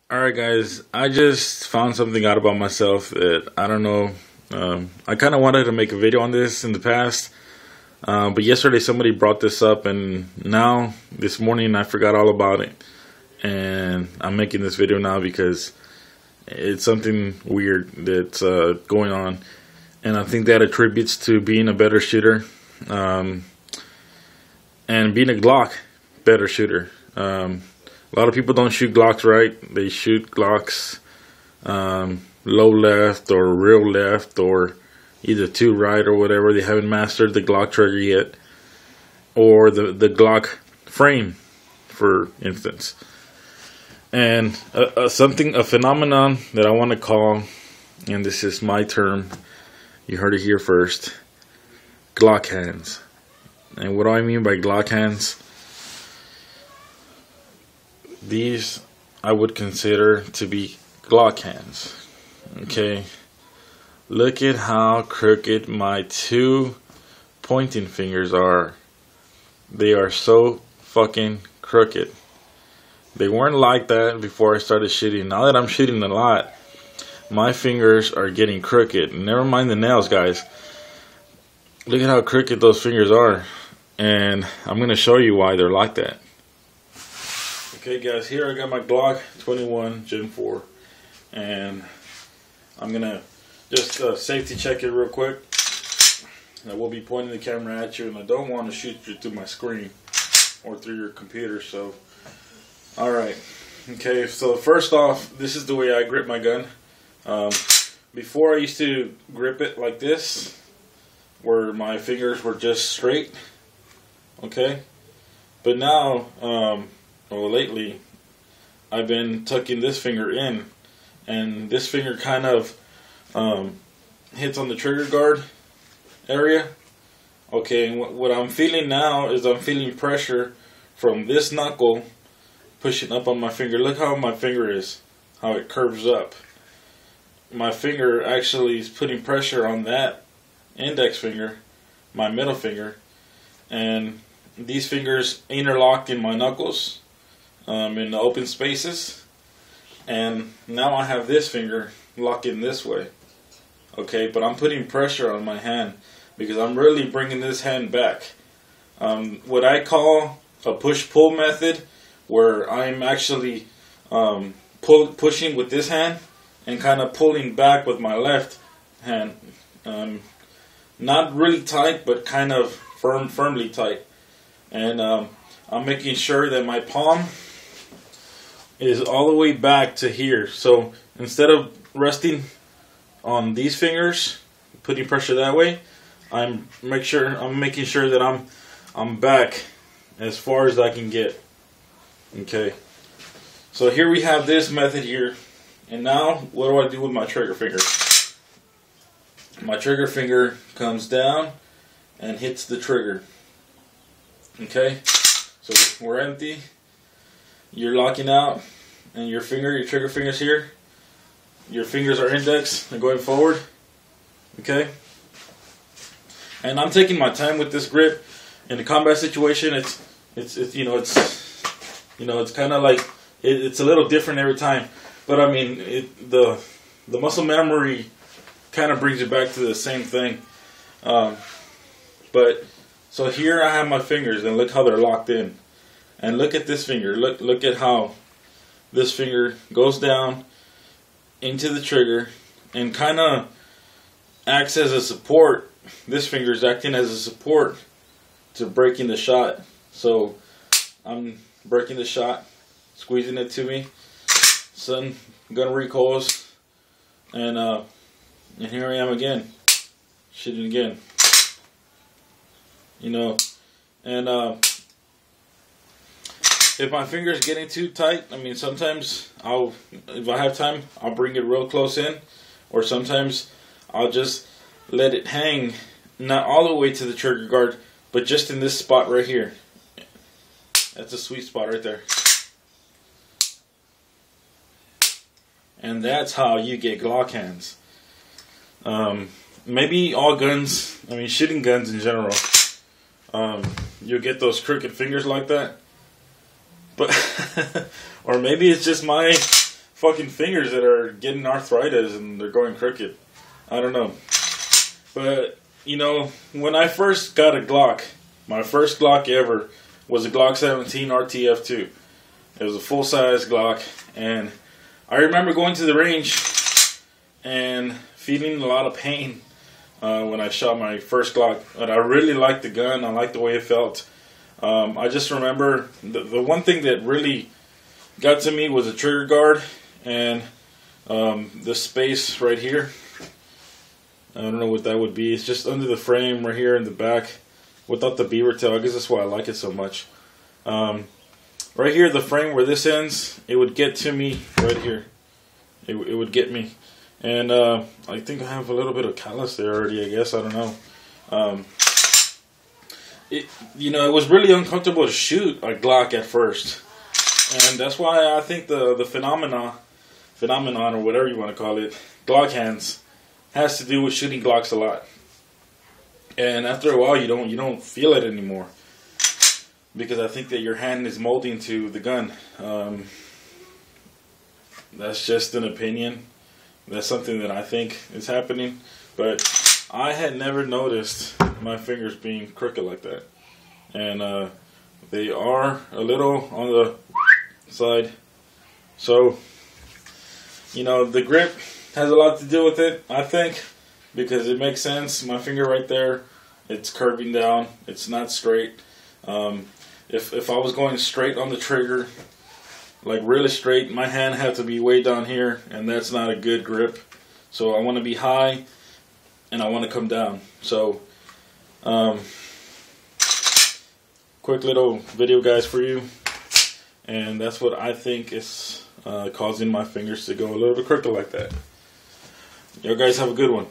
Alright guys, I just found something out about myself that I don't know. I kind of wanted to make a video on this in the past, but yesterday somebody brought this up, and now this morning I forgot all about it. And I'm making this video now because it's something weird that's going on, and I think that attributes to being a better shooter, and being a Glock better shooter. A lot of people don't shoot Glocks right. They shoot Glocks low left or real left, or either too right or whatever. They haven't mastered the Glock trigger yet, or the Glock frame, for instance. And a phenomenon that I want to call, and this is my term, you heard it here first, Glock hands. And what do I mean by Glock hands? These I would consider to be Glock hands. Okay, look at how crooked my two pointing fingers are. They are so fucking crooked. They weren't like that before I started shooting. Now that I'm shooting a lot, my fingers are getting crooked. Never mind the nails, guys. Look at how crooked those fingers are, and I'm gonna show you why they're like that. Okay guys, here I got my Glock 21 Gen 4, and I'm gonna just safety check it real quick. I will be pointing the camera at you, and I don't want to shoot you through my screen or through your computer. So, alright, okay, so first off, this is the way I grip my gun. Before I used to grip it like this, where my fingers were just straight, okay, but now, well, lately, I've been tucking this finger in, and this finger kind of hits on the trigger guard area. Okay, and what I'm feeling now is I'm feeling pressure from this knuckle pushing up on my finger. Look how my finger is, how it curves up. My finger actually is putting pressure on that index finger, my middle finger, and these fingers interlocked in my knuckles. In the open spaces, and now I have this finger locked in this way. Okay, but I'm putting pressure on my hand because I'm really bringing this hand back. What I call a push-pull method, where I'm actually pushing with this hand and kind of pulling back with my left hand. Not really tight, but kind of firmly tight. And I'm making sure that my palm is all the way back to here. So instead of resting on these fingers, putting pressure that way, I'm making sure that I'm back as far as I can get. Okay. So here we have this method here. And now what do I do with my trigger finger? My trigger finger comes down and hits the trigger. Okay? So we're empty. You're locking out, and your trigger finger's here. Your fingers are indexed and going forward. Okay? And I'm taking my time with this grip. In a combat situation, it's kind of like it's a little different every time. But I mean, the muscle memory kind of brings you back to the same thing. But so here I have my fingers, and look how they're locked in. And look at this finger. Look at how this finger goes down into the trigger and kind of acts as a support. This finger is acting as a support to breaking the shot. So I'm breaking the shot, squeezing it to me. Sudden gun recoils, and here I am again, shooting again. And if my finger's getting too tight, I mean, sometimes if I have time, I'll bring it real close in, or sometimes I'll just let it hang, not all the way to the trigger guard, but just in this spot right here. That's a sweet spot right there. And that's how you get Glock hands. Maybe all guns, I mean, shooting guns in general, you'll get those crooked fingers like that. But or maybe it's just my fucking fingers that are getting arthritis and they're going crooked. I don't know. But, you know, when I first got a Glock, my first Glock ever was a Glock 17 RTF2. It was a full-size Glock, and I remember going to the range and feeling a lot of pain when I shot my first Glock. But I really liked the gun. I liked the way it felt. I just remember the one thing that really got to me was the trigger guard and the space right here. I don't know what that would be. It's just under the frame right here in the back without the beaver tail. I guess that's why I like it so much. Right here, the frame where this ends, it would get to me right here. It would get me. And I think I have a little bit of callus there already, I guess. I don't know. You know, it was really uncomfortable to shoot a Glock at first. And that's why I think the phenomenon or whatever you want to call it, Glock hands, has to do with shooting Glocks a lot. And after a while, you don't feel it anymore, because I think that your hand is molding to the gun. That's just an opinion. That's something that I think is happening. But I had never noticed my fingers being crooked like that. And they are a little on the side. So, you know, the grip has a lot to do with it, I think, because it makes sense. My finger right there, it's curving down. It's not straight. If I was going straight on the trigger, like really straight, my hand had to be way down here, and that's not a good grip. So I want to be high, and I want to come down. So, quick little video, guys, for you. And that's what I think is causing my fingers to go a little bit crooked like that. You guys have a good one.